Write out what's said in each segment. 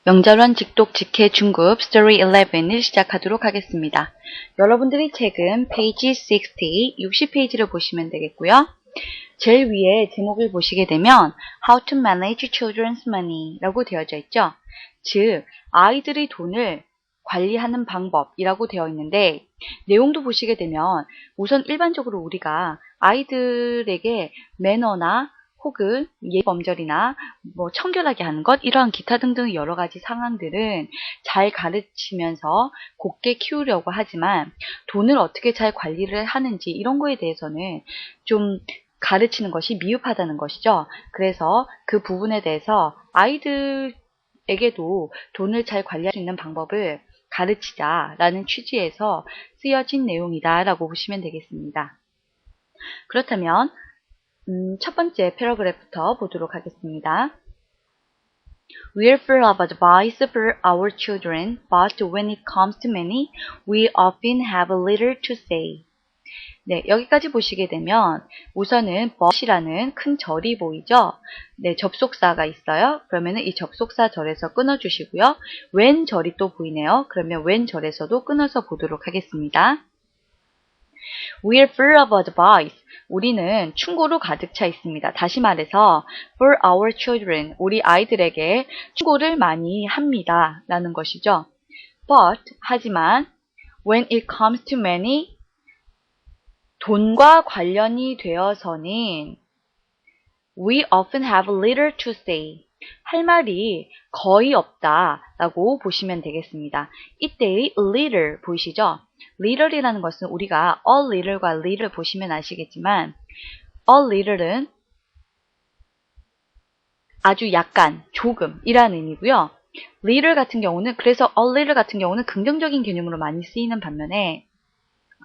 명절원 직독 직해 중급 Story 11을 시작하도록 하겠습니다. 여러분들이 책은 페이지 60페이지를 보시면 되겠고요. 제일 위에 제목을 보시게 되면 How to manage children's money 라고 되어져 있죠. 즉, 아이들의 돈을 관리하는 방법이라고 되어 있는데 내용도 보시게 되면 우선 일반적으로 우리가 아이들에게 매너나 혹은 예범절이나 청결하게 하는 것, 이러한 기타 등등 여러 가지 상황들은 잘 가르치면서 곱게 키우려고 하지만 돈을 어떻게 잘 관리를 하는지 이런 거에 대해서는 좀 가르치는 것이 미흡하다는 것이죠. 그래서 그 부분에 대해서 아이들에게도 돈을 잘 관리할 수 있는 방법을 가르치자라는 취지에서 쓰여진 내용이다라고 보시면 되겠습니다. 그렇다면 첫 번째 패러그래프부터 보도록 하겠습니다. We're full of advice for our children, but when it comes to money, we often have little to say. 네, 여기까지 보시게 되면 우선은 but이라는 큰 절이 보이죠? 네, 접속사가 있어요. 그러면은 이 접속사 절에서 끊어주시고요. when 절이 또 보이네요. 그러면 when 절에서도 끊어서 보도록 하겠습니다. We're full of advice. 우리는 충고로 가득 차 있습니다. 다시 말해서 for our children, 우리 아이들에게 충고를 많이 합니다. 라는 것이죠. But, 하지만 when it comes to money, 돈과 관련이 되어서는 we often have little to say. 할 말이 거의 없다 라고 보시면 되겠습니다. 이때의 little 보이시죠? little이라는 것은 우리가 a little과 little 보시면 아시겠지만 a little은 아주 약간, 조금 이라는 의미고요. little 같은 경우는, 그래서 a little 같은 경우는 긍정적인 개념으로 많이 쓰이는 반면에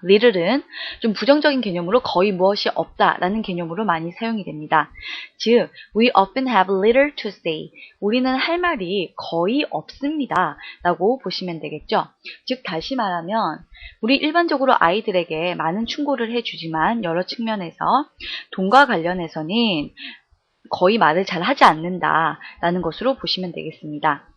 little은 좀 부정적인 개념으로 거의 무엇이 없다라는 개념으로 많이 사용이 됩니다. 즉, we often have little to say. 우리는 할 말이 거의 없습니다. 라고 보시면 되겠죠. 즉, 다시 말하면 우리 일반적으로 아이들에게 많은 충고를 해주지만 여러 측면에서 돈과 관련해서는 거의 말을 잘 하지 않는다라는 것으로 보시면 되겠습니다.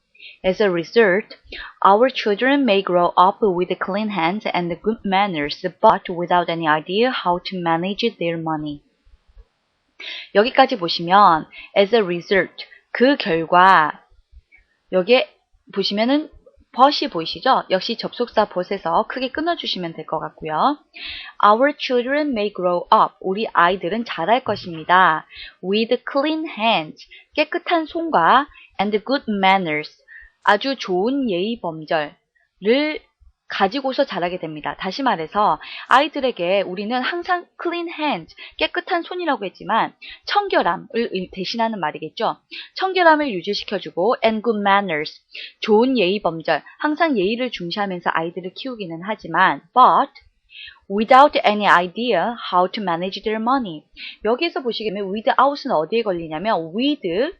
As a result, our children may grow up with clean hands and good manners, but without any idea how to manage their money. 여기까지 보시면 as a result, 그 결과, 여기에 보시면은 but이 보이시죠? 역시 접속사 but에서 크게 끊어주시면 될 것 같고요. Our children may grow up. 우리 아이들은 자랄 것입니다. With clean hands, 깨끗한 손과 and good manners, 아주 좋은 예의 범절을 가지고서 자라게 됩니다. 다시 말해서 아이들에게 우리는 항상 clean hands, 깨끗한 손이라고 했지만 청결함을 대신하는 말이겠죠. 청결함을 유지시켜주고 and good manners, 좋은 예의 범절, 항상 예의를 중시하면서 아이들을 키우기는 하지만 but without any idea how to manage their money. 여기에서 보시게 되면 without은 어디에 걸리냐면 with,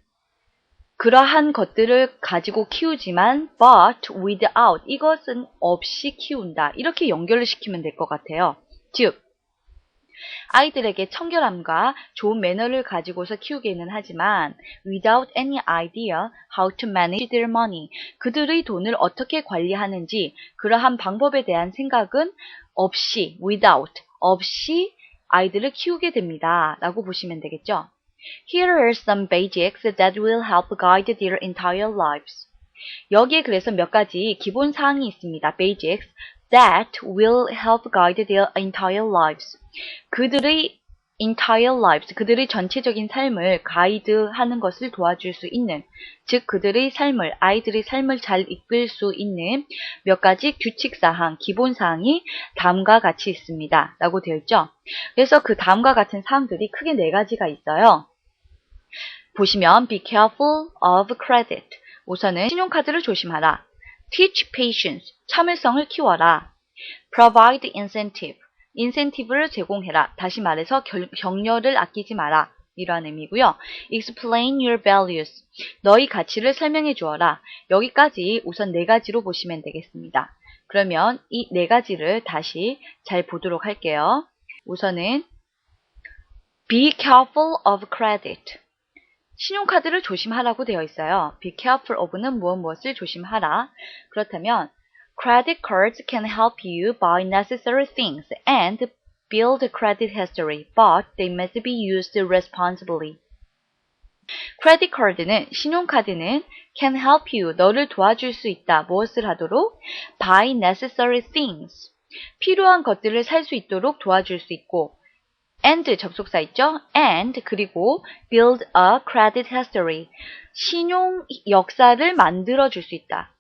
그러한 것들을 가지고 키우지만 but without, 이것은 없이 키운다. 이렇게 연결을 시키면 될 것 같아요. 즉, 아이들에게 청결함과 좋은 매너를 가지고서 키우기는 하지만 without any idea how to manage their money, 그들의 돈을 어떻게 관리하는지 그러한 방법에 대한 생각은 없이, without, 없이 아이들을 키우게 됩니다. 라고 보시면 되겠죠. Here are some basics that will help guide their entire lives. 여기에 그래서 몇 가지 기본 사항이 있습니다. Basics that will help guide their entire lives. 그들의 entire lives, 그들의 전체적인 삶을 가이드하는 것을 도와줄 수 있는, 즉 그들의 삶을, 아이들의 삶을 잘 이끌 수 있는 몇 가지 규칙사항, 기본사항이 다음과 같이 있습니다. 라고 되어 있죠. 그래서 그 다음과 같은 사항들이 크게 4가지가 있어요. 보시면 be careful of credit. 우선은 신용카드를 조심하라. teach patience. 참을성을 키워라. provide incentive. 인센티브를 제공해라. 다시 말해서 격려를 아끼지 마라. 이런 의미고요. explain your values. 너희 가치를 설명해 주어라. 여기까지 우선 4가지로 보시면 되겠습니다. 그러면 이 4가지를 다시 잘 보도록 할게요. 우선은 be careful of credit. 신용카드를 조심하라고 되어 있어요. Be careful of는 무엇을 조심하라. 그렇다면 Credit cards can help you buy necessary things and build credit history, but they must be used responsibly. 크레딧 카드는 신용카드는 can help you 너를 도와줄 수 있다. 무엇을 하도록? buy necessary things 필요한 것들을 살 수 있도록 도와줄 수 있고 and 접속사 있죠? and 그리고 build a credit history 신용 역사를 만들어 줄 수 있다.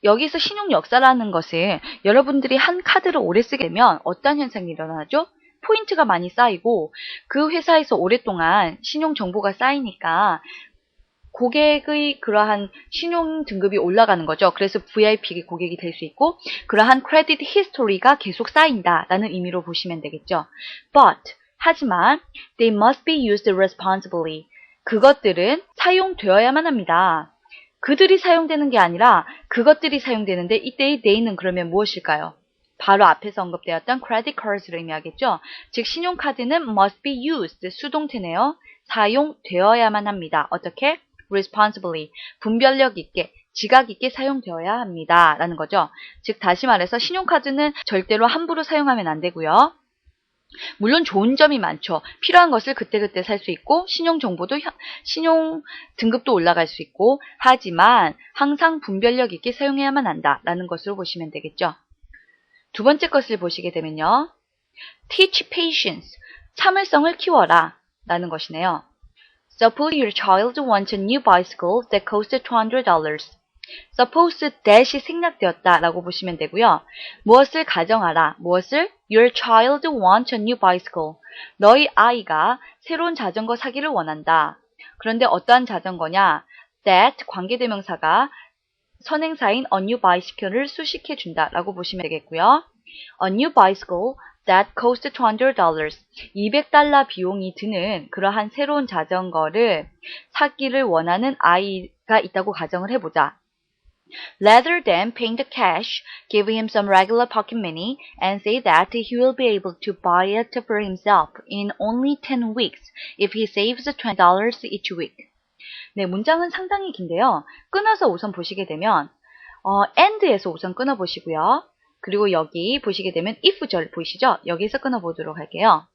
여기서 신용 역사라는 것은 여러분들이 한 카드를 오래 쓰게 되면 어떤 현상이 일어나죠? 포인트가 많이 쌓이고 그 회사에서 오랫동안 신용 정보가 쌓이니까 고객의 그러한 신용 등급이 올라가는 거죠. 그래서 VIP 고객이 될 수 있고 그러한 크레딧 히스토리가 계속 쌓인다라는 의미로 보시면 되겠죠. But 하지만 they must be used responsibly. 그것들은 사용되어야만 합니다. 그들이 사용되는 게 아니라 그것들이 사용되는데 이때의 they는 그러면 무엇일까요? 바로 앞에서 언급되었던 credit cards를 의미하겠죠. 즉 신용카드는 must be used 수동태네요. 사용되어야만 합니다. 어떻게? responsibly 분별력 있게 지각 있게 사용되어야 합니다. 라는 거죠. 즉 다시 말해서 신용카드는 절대로 함부로 사용하면 안 되고요. 물론 좋은 점이 많죠. 필요한 것을 그때그때 살 수 있고 신용 등급도 올라갈 수 있고 하지만 항상 분별력 있게 사용해야만 한다라는 것으로 보시면 되겠죠. 두 번째 것을 보시게 되면요. teach patience, 참을성을 키워라 라는 것이네요. Suppose your child wants a new bicycle that costs $200. Suppose that이 생략되었다 라고 보시면 되고요. 무엇을 가정하라. 무엇을? Your child wants a new bicycle. 너희 아이가 새로운 자전거 사기를 원한다. 그런데 어떠한 자전거냐? That 관계대명사가 선행사인 a new bicycle를 수식해 준다 라고 보시면 되겠고요. A new bicycle that costs $200. $200 비용이 드는 그러한 새로운 자전거를 사기를 원하는 아이가 있다고 가정을 해보자. Rather than paying the cash, give him some regular pocket money and say that he will be able to buy it for himself in only 10 weeks if he saves $20 each week. 네, 문장은 상당히 긴데요. 끊어서 우선 보시게 되면 and에서 우선 끊어보시고요. 그리고 여기 보시게 되면 if절 보이시죠? 여기서 끊어보도록 할게요.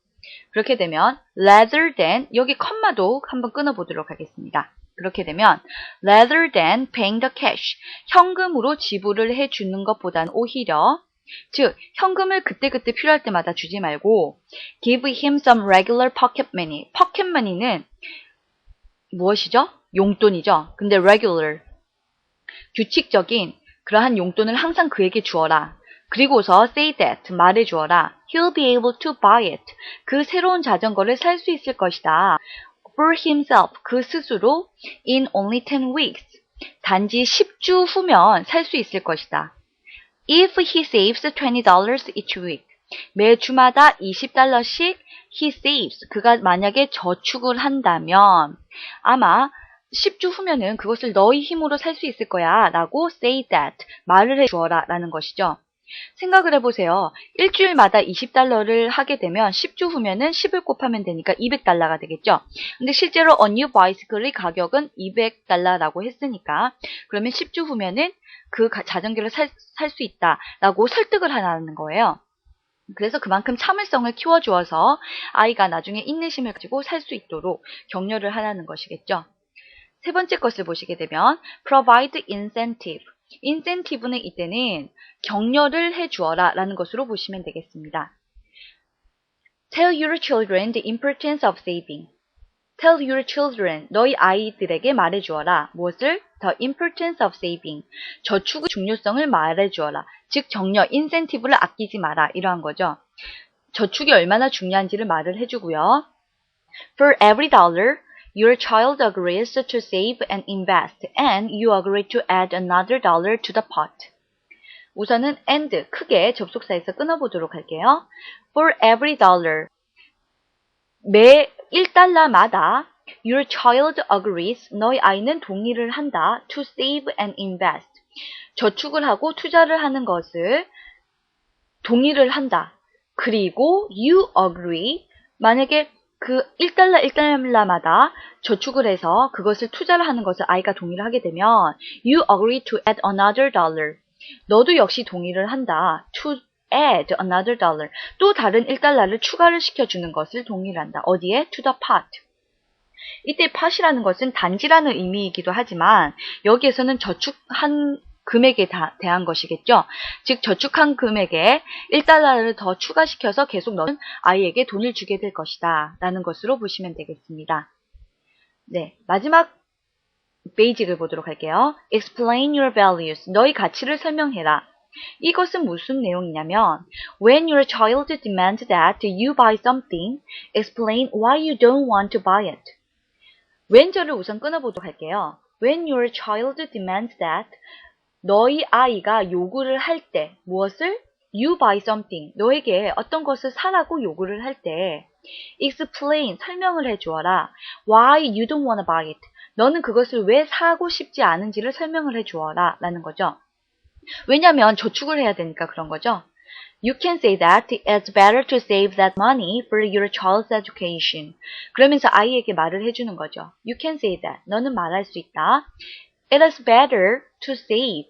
그렇게 되면 rather than 여기 컴마도 한번 끊어보도록 하겠습니다. 그렇게 되면 rather than paying the cash 현금으로 지불을 해주는 것보다는 오히려 즉 현금을 그때그때 필요할 때마다 주지 말고 give him some regular pocket money pocket money는 무엇이죠? 용돈이죠. 근데 regular 규칙적인 그러한 용돈을 항상 그에게 주어라. 그리고서 say that 말해 주어라. He'll be able to buy it. 그 새로운 자전거를 살 수 있을 것이다. For himself. 그 스스로 in only 10 weeks. 단지 10주 후면 살 수 있을 것이다. If he saves $20 each week. 매주마다 $20씩 he saves. 그가 만약에 저축을 한다면 아마 10주 후면은 그것을 너의 힘으로 살 수 있을 거야 라고 say that 말을 해주어라 라는 것이죠. 생각을 해보세요. 일주일마다 $20를 하게 되면 10주 후면은 10을 곱하면 되니까 $200가 되겠죠. 근데 실제로 a new bicycle의 가격은 $200라고 했으니까 그러면 10주 후면은 그 자전거를 살 수 있다라고 설득을 하라는 거예요. 그래서 그만큼 참을성을 키워주어서 아이가 나중에 인내심을 가지고 살 수 있도록 격려를 하라는 것이겠죠. 세 번째 것을 보시게 되면 provide incentive. incentive는 이때는 격려를 해주어라 라는 것으로 보시면 되겠습니다. Tell your children the importance of saving. Tell your children, 너희 아이들에게 말해주어라. 무엇을? The importance of saving. 저축의 중요성을 말해주어라. 즉 격려, 인센티브를 아끼지 마라. 이러한 거죠. 저축이 얼마나 중요한지를 말을 해주고요. For every dollar, your child agrees to save and invest, and you agree to add another dollar to the pot. 우선은 and, 크게 접속사에서 끊어보도록 할게요. For every dollar, 매 1달러마다 your child agrees, 너희 아이는 동의를 한다. to save and invest, 저축을 하고 투자를 하는 것을 동의를 한다. 그리고 you agree, 만약에 그 1달러 1달러마다 저축을 해서 그것을 투자를 하는 것을 I가 동의를 하게 되면 You agree to add another dollar. 너도 역시 동의를 한다. To add another dollar. 또 다른 1달러를 추가를 시켜주는 것을 동의를 한다. 어디에? To the pot. 이때 pot이라는 것은 단지라는 의미이기도 하지만 여기에서는 저축한 금액에 대한 것이겠죠. 즉 저축한 금액에 1달러를 더 추가시켜서 계속 너는 아이에게 돈을 주게 될 것이다 라는 것으로 보시면 되겠습니다. 네, 마지막 베이직을 보도록 할게요. Explain your values. 너의 가치를 설명해라. 이것은 무슨 내용이냐면 When your child demands that you buy something, explain why you don't want to buy it. when절을 우선 끊어보도록 할게요. When your child demands that 너희 아이가 요구를 할 때 무엇을? You buy something. 너에게 어떤 것을 사라고 요구를 할 때 explain, 설명을 해주어라. Why you don't want to buy it. 너는 그것을 왜 사고 싶지 않은지를 설명을 해주어라 라는 거죠. 왜냐하면 저축을 해야 되니까 그런 거죠. You can say that it's better to save that money for your child's education. 그러면서 아이에게 말을 해주는 거죠. You can say that. 너는 말할 수 있다. It is better to save.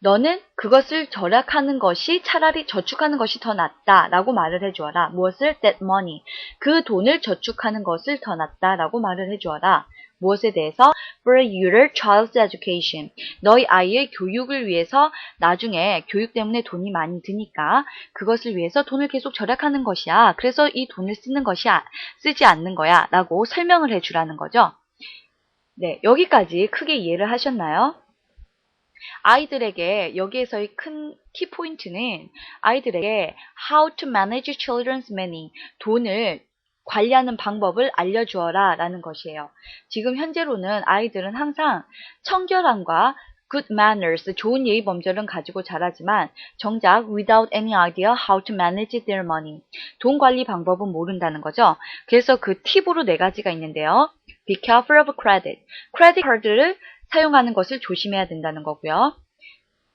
너는 그것을 절약하는 것이 차라리 저축하는 것이 더 낫다 라고 말을 해주어라. 무엇을? That money. 그 돈을 저축하는 것을 더 낫다 라고 말을 해주어라. 무엇에 대해서? For your child's education. 너희 아이의 교육을 위해서 나중에 교육 때문에 돈이 많이 드니까 그것을 위해서 돈을 계속 절약하는 것이야. 그래서 이 돈을 쓰는 것이 쓰지 않는 거야 라고 설명을 해주라는 거죠. 네, 여기까지 크게 이해를 하셨나요? 아이들에게 여기에서의 큰 키포인트는 아이들에게 how to manage children's money, 돈을 관리하는 방법을 알려주어라 라는 것이에요. 지금 현재로는 아이들은 항상 청결함과 good manners, 좋은 예의 범절은 가지고 자라지만 정작 without any idea how to manage their money, 돈 관리 방법은 모른다는 거죠. 그래서 그 팁으로 4가지가 있는데요. Be careful of credit. 크레딧 카드를 사용하는 것을 조심해야 된다는 거고요.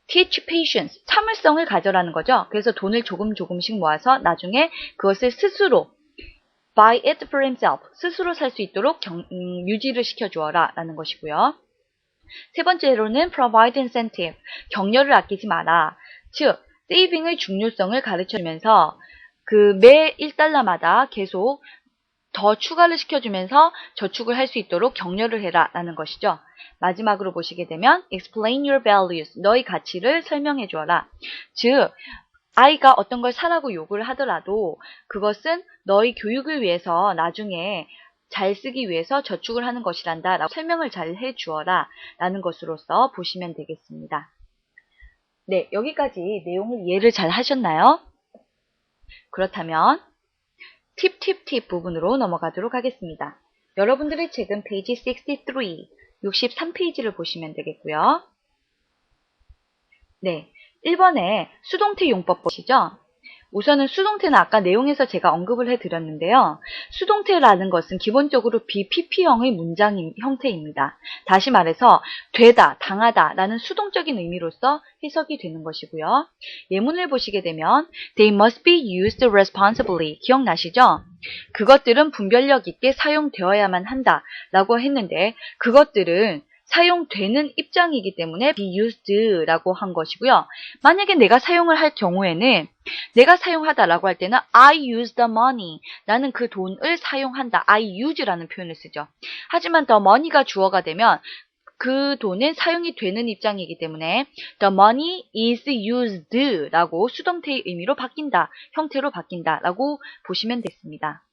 Teach patience. 참을성을 가져라는 거죠. 그래서 돈을 조금씩 모아서 나중에 그것을 스스로 buy it for himself. 스스로 살 수 있도록 유지를 시켜주어라 라는 것이고요. 세 번째로는 provide incentive. 격려를 아끼지 마라. 즉, 세이빙의 중요성을 가르쳐주면서 그 매 1달러마다 계속 더 추가를 시켜주면서 저축을 할 수 있도록 격려를 해라 라는 것이죠. 마지막으로 보시게 되면 explain your values. 너의 가치를 설명해 주어라. 즉, 아이가 어떤 걸 사라고 요구를 하더라도 그것은 너의 교육을 위해서 나중에 잘 쓰기 위해서 저축을 하는 것이란다 라고 설명을 잘 해주어라 라는 것으로서 보시면 되겠습니다. 네, 여기까지 내용을 이해를 잘 하셨나요? 그렇다면 팁 부분으로 넘어가도록 하겠습니다. 여러분들의 책은 페이지 63페이지를 보시면 되겠고요. 네, 1번에 수동태 용법 보시죠? 우선은 수동태는 아까 내용에서 제가 언급을 해드렸는데요. 수동태라는 것은 기본적으로 BPP형의 문장 형태입니다. 다시 말해서 되다, 당하다 라는 수동적인 의미로서 해석이 되는 것이고요. 예문을 보시게 되면 They must be used responsibly. 기억나시죠? 그것들은 분별력 있게 사용되어야만 한다 라고 했는데 그것들은 사용되는 입장이기 때문에 be used라고 한 것이고요. 만약에 내가 사용을 할 경우에는 내가 사용하다라고 할 때는 I use the money. 나는 그 돈을 사용한다. I use라는 표현을 쓰죠. 하지만 the money가 주어가 되면 그 돈은 사용이 되는 입장이기 때문에 the money is used라고 수동태의 의미로 바뀐다. 형태로 바뀐다라고 보시면 됐습니다.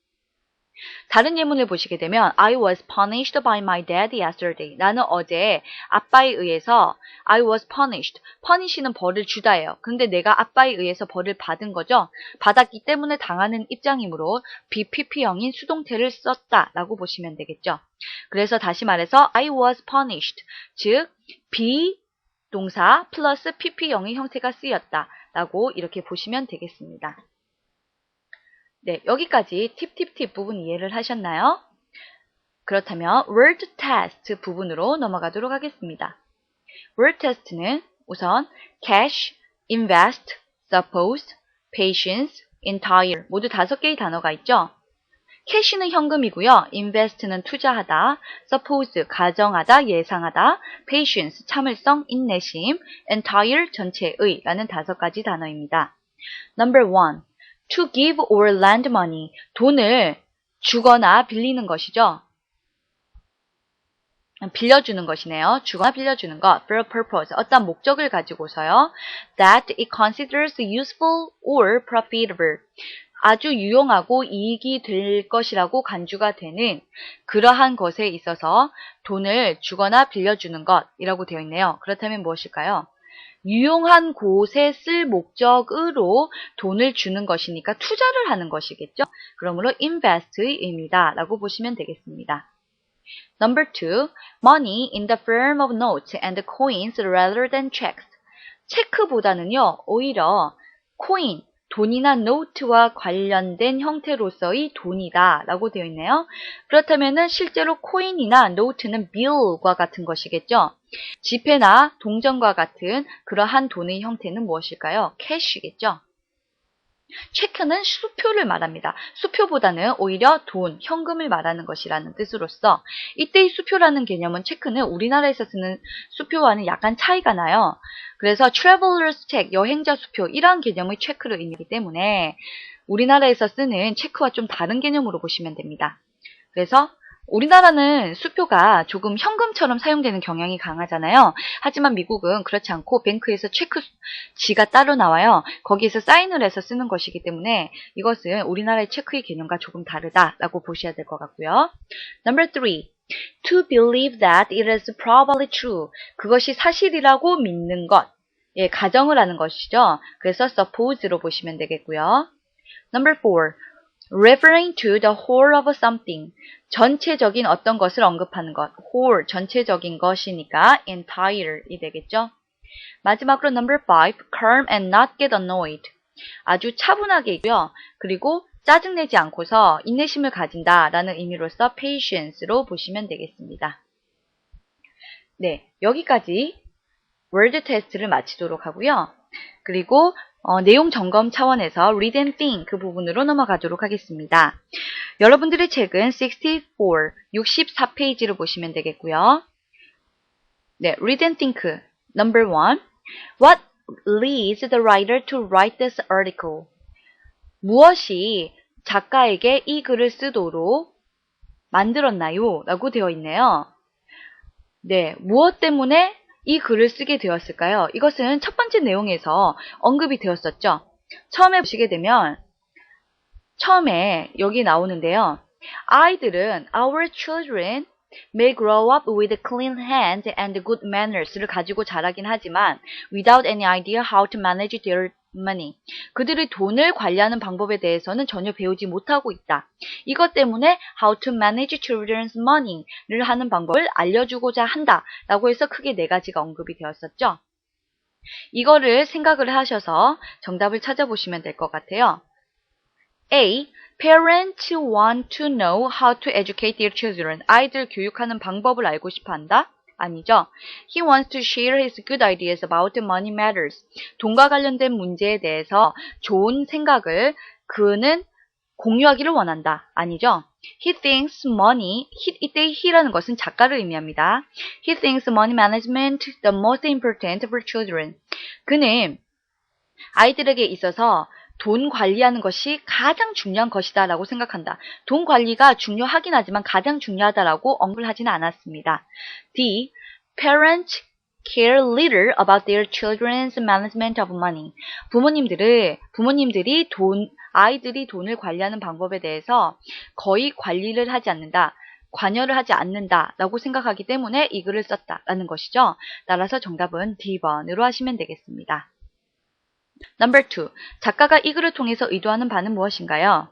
다른 예문을 보시게 되면 I was punished by my dad yesterday. 나는 어제 아빠에 의해서 I was punished. punish는 벌을 주다예요. 근데 내가 아빠에 의해서 벌을 받은 거죠. 받았기 때문에 당하는 입장이므로 BPP형인 수동태를 썼다라고 보시면 되겠죠. 그래서 다시 말해서 I was punished. 즉 be 동사 플러스 PP형의 형태가 쓰였다라고 이렇게 보시면 되겠습니다. 네, 여기까지 팁 부분 이해를 하셨나요? 그렇다면 word test 부분으로 넘어가도록 하겠습니다. word test는 우선 cash, invest, suppose, patience, entire 모두 5개의 단어가 있죠. cash는 현금이고요. invest는 투자하다, suppose 가정하다, 예상하다, patience 참을성, 인내심, entire 전체의 라는 5가지 단어입니다. Number 1. To give or lend money. 돈을 주거나 빌리는 것이죠. 빌려주는 것이네요. 주거나 빌려주는 것. For a purpose. 어떤 목적을 가지고서요. That it considers useful or profitable. 아주 유용하고 이익이 될 것이라고 간주가 되는 그러한 것에 있어서 돈을 주거나 빌려주는 것이라고 되어 있네요. 그렇다면 무엇일까요? 유용한 곳에 쓸 목적으로 돈을 주는 것이니까 투자를 하는 것이겠죠. 그러므로 invest의 의미다 라고 보시면 되겠습니다. Number 2. Money in the form of notes and coins rather than checks. 체크보다는요. 오히려 코인, 돈이나 노트와 관련된 형태로서의 돈이다 라고 되어 있네요. 그렇다면 실제로 코인이나 노트는 bill과 같은 것이겠죠. 지폐나 동전과 같은 그러한 돈의 형태는 무엇일까요? 캐시겠죠. 체크는 수표를 말합니다. 수표보다는 오히려 돈, 현금을 말하는 것이라는 뜻으로서 이때의 수표라는 개념은 체크는 우리나라에서 쓰는 수표와는 약간 차이가 나요. 그래서 traveler's check, 여행자 수표 이러한 개념의 체크를 의미하기 때문에 우리나라에서 쓰는 체크와 좀 다른 개념으로 보시면 됩니다. 그래서 우리나라는 수표가 조금 현금처럼 사용되는 경향이 강하잖아요. 하지만 미국은 그렇지 않고 뱅크에서 체크지가 따로 나와요. 거기에서 사인을 해서 쓰는 것이기 때문에 이것은 우리나라의 체크의 개념과 조금 다르다라고 보셔야 될 것 같고요. Number 3. To believe that it is probably true. 그것이 사실이라고 믿는 것. 예, 가정을 하는 것이죠. 그래서 suppose로 보시면 되겠고요. Number 4. Referring to the whole of something. 전체적인 어떤 것을 언급하는 것. whole, 전체적인 것이니까 entire이 되겠죠. 마지막으로 number 5. calm and not get annoyed. 아주 차분하게 있고요. 그리고 짜증내지 않고서 인내심을 가진다라는 의미로서 patience로 보시면 되겠습니다. 네, 여기까지 word 테스트를 마치도록 하고요. 그리고 내용 점검 차원에서 read and think 그 부분으로 넘어가도록 하겠습니다. 여러분들의 책은 64페이지를 보시면 되겠고요. 네, read and think. Number 1. What leads the writer to write this article? 무엇이 작가에게 이 글을 쓰도록 만들었나요? 라고 되어 있네요. 네, 무엇 때문에 이 글을 쓰게 되었을까요? 이것은 첫 번째 내용에서 언급이 되었었죠. 처음에 보시게 되면 처음에 여기 나오는데요. 아이들은 our children may grow up with clean hands and good manners를 가지고 자라긴 하지만 without any idea how to manage their money. 그들의 돈을 관리하는 방법에 대해서는 전혀 배우지 못하고 있다. 이것 때문에 how to manage children's money를 하는 방법을 알려주고자 한다. 라고 해서 크게 4가지가 언급이 되었었죠. 이거를 생각을 하셔서 정답을 찾아보시면 될 것 같아요. A. Parents want to know how to educate their children. 아이들 교육하는 방법을 알고 싶어 한다? 아니죠. He wants to share his good ideas about money matters. 돈과 관련된 문제에 대해서 좋은 생각을 그는 공유하기를 원한다. 아니죠. He thinks money, 이때 he라는 것은 작가를 의미합니다. He thinks money management the most important for children. 그는 아이들에게 있어서 돈 관리하는 것이 가장 중요한 것이다 라고 생각한다. 돈 관리가 중요하긴 하지만 가장 중요하다라고 언급을 하지는 않았습니다. D. Parents care little about their children's management of money. 부모님들이 아이들이 돈을 관리하는 방법에 대해서 거의 관리를 하지 않는다. 관여를 하지 않는다 라고 생각하기 때문에 이 글을 썼다라는 것이죠. 따라서 정답은 D번으로 하시면 되겠습니다. Number 2. 작가가 이 글을 통해서 의도하는 바는 무엇인가요?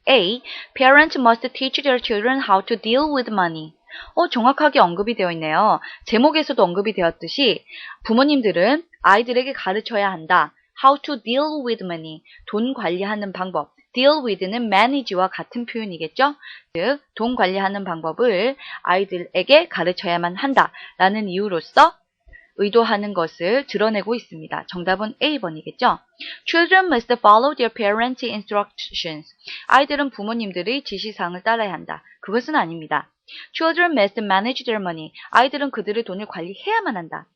A. Parents must teach their children how to deal with money. 정확하게 언급이 되어 있네요. 제목에서도 언급이 되었듯이 부모님들은 아이들에게 가르쳐야 한다. How to deal with money. 돈 관리하는 방법. deal with는 manage와 같은 표현이겠죠? 즉, 돈 관리하는 방법을 아이들에게 가르쳐야만 한다라는 이유로서 의도하는 것을 드러내고 있습니다. 정답은 A번이겠죠. Children must follow their parents' instructions. 아이들은 부모님들의 지시사항을 따라야 한다. 그것은 아닙니다. Children must manage their money. 아이들은 그들의 돈을 관리해야만 한다.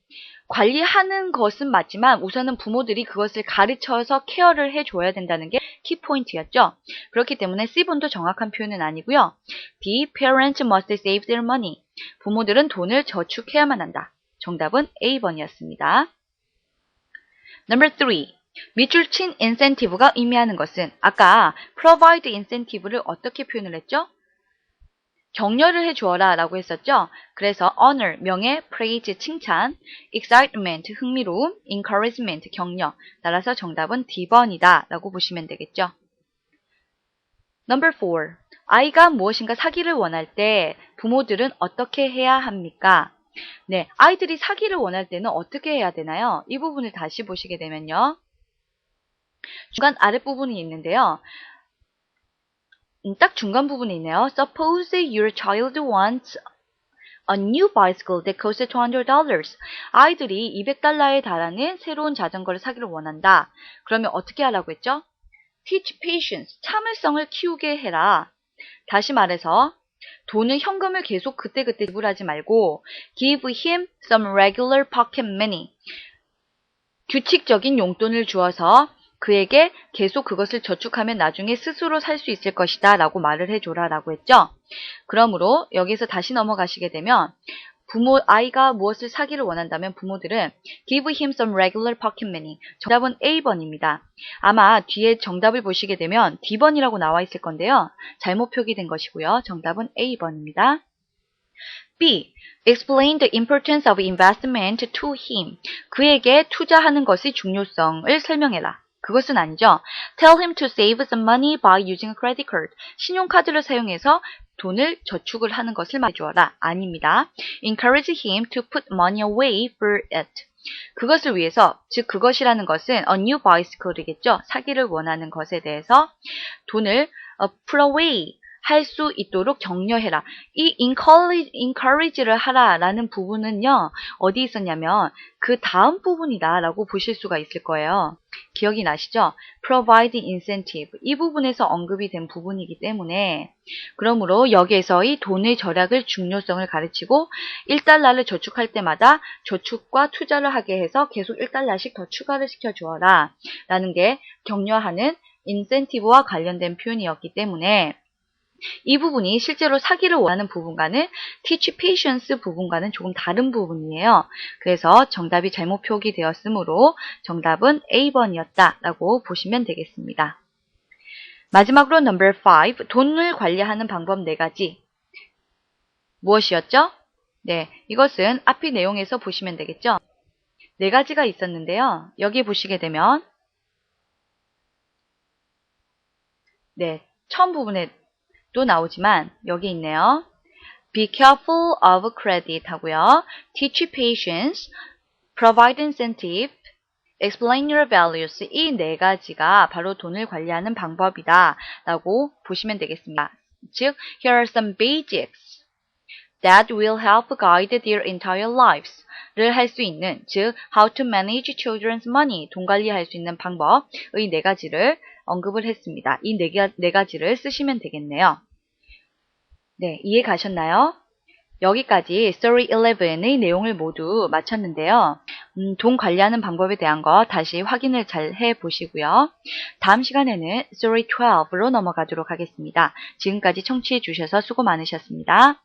관리하는 것은 맞지만 우선은 부모들이 그것을 가르쳐서 케어를 해줘야 된다는 게 키포인트였죠. 그렇기 때문에 C번도 정확한 표현은 아니고요. B. Parents must save their money. 부모들은 돈을 저축해야만 한다. 정답은 A번이었습니다. Number 3. 밑줄 친 incentive가 의미하는 것은 아까 provide incentive를 어떻게 표현을 했죠? 격려를 해주어라 라고 했었죠. 그래서 honor, 명예, praise, 칭찬, excitement, 흥미로움, encouragement, 격려. 따라서 정답은 D번이다 라고 보시면 되겠죠. Number 4. 아이가 무엇인가 사기를 원할 때 부모들은 어떻게 해야 합니까? 네, 아이들이 사기를 원할 때는 어떻게 해야 되나요? 이 부분을 다시 보시게 되면요. 중간 아랫부분이 있는데요. 딱 중간 부분이 있네요. Suppose your child wants a new bicycle that costs $200. 아이들이 $200에 달하는 새로운 자전거를 사기를 원한다. 그러면 어떻게 하라고 했죠? Teach patience, 참을성을 키우게 해라. 다시 말해서 돈은 현금을 계속 그때그때 지불하지 말고 give him some regular pocket money. 규칙적인 용돈을 주어서 그에게 계속 그것을 저축하면 나중에 스스로 살 수 있을 것이다 라고 말을 해줘라 라고 했죠. 그러므로 여기서 다시 넘어가시게 되면 아이가 무엇을 사기를 원한다면 부모들은 give him some regular pocket money. 정답은 A번입니다. 아마 뒤에 정답을 보시게 되면 D번이라고 나와 있을 건데요. 잘못 표기된 것이고요. 정답은 A번입니다. B. Explain the importance of investment to him. 그에게 투자하는 것의 중요성을 설명해라. 그것은 아니죠. Tell him to save some money by using a credit card. 신용카드를 사용해서 돈을 저축을 하는 것을 말해주어라. 아닙니다. Encourage him to put money away for it. 그것을 위해서, 즉 그것이라는 것은 a new bicycle이겠죠. 사기를 원하는 것에 대해서 돈을 put away 할 수 있도록 격려해라. 이 encourage를 하라라는 부분은요. 어디 있었냐면 그 다음 부분이다 라고 보실 수가 있을 거예요. 기억이 나시죠? provide incentive. 이 부분에서 언급이 된 부분이기 때문에 그러므로 여기에서의 돈의 절약을 중요성을 가르치고 1달러를 저축할 때마다 저축과 투자를 하게 해서 계속 1달러씩 더 추가를 시켜주어라 라는 게 격려하는 incentive와 관련된 표현이었기 때문에 이 부분이 실제로 사기를 원하는 부분과는 teach patience 부분과는 조금 다른 부분이에요. 그래서 정답이 잘못 표기되었으므로 정답은 A번이었다라고 보시면 되겠습니다. 마지막으로 number 5, 돈을 관리하는 방법 4가지. 무엇이었죠? 네, 이것은 앞의 내용에서 보시면 되겠죠? 4가지가 있었는데요. 여기 보시게 되면 네, 처음 부분에 또 나오지만 여기 있네요. Be careful of credit 하고요. Teach patience, provide incentive, explain your values. 이 4가지가 바로 돈을 관리하는 방법이다 라고 보시면 되겠습니다. 즉, here are some basics that will help guide their entire lives 를 할 수 있는, 즉 how to manage children's money, 돈 관리할 수 있는 방법의 4가지를 언급을 했습니다. 이 4가지를 쓰시면 되겠네요. 네, 이해 가셨나요? 여기까지 Story 11의 내용을 모두 마쳤는데요. 돈 관리하는 방법에 대한 거 다시 확인을 잘 해보시고요. 다음 시간에는 Story 12로 넘어가도록 하겠습니다. 지금까지 청취해 주셔서 수고 많으셨습니다.